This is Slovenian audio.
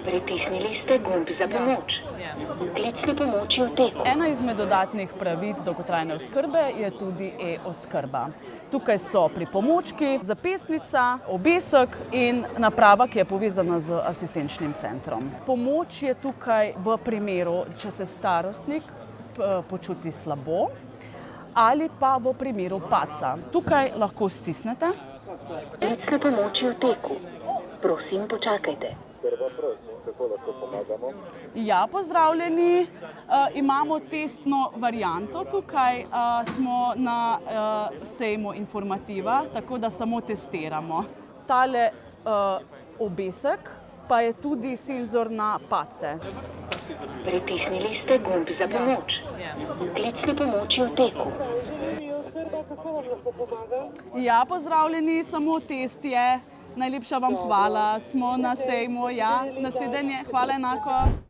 Pritisnili ste gumb za pomoč. Klicni pomoči v teku. Ena izmed dodatnih pravic dolgotrajne oskrbe je tudi e-oskrba. Tukaj so pripomočki, zapisnica, obesek in naprava, ki je povezana z asistenčnim centrom. Pomoč je tukaj v primeru, če se starostnik počuti slabo ali pa v primeru padca. Tukaj lahko stisnete. Klicne pomoči v teku. Prosim, počakajte. Kako lahko pomagamo? Ja, pozdravljeni. Imamo testno varianto tukaj. Smo na sejmu informativa, tako da samo testiramo. Tale obesek pa je tudi senzor na padce. Pritisnili ste gumb za pomoč. Klicni pomoči v teku. Ja, pozdravljeni, samo test je. Najlepša vam hvala. Smo na sejmu, ja. Nasvidenje, hvala enako.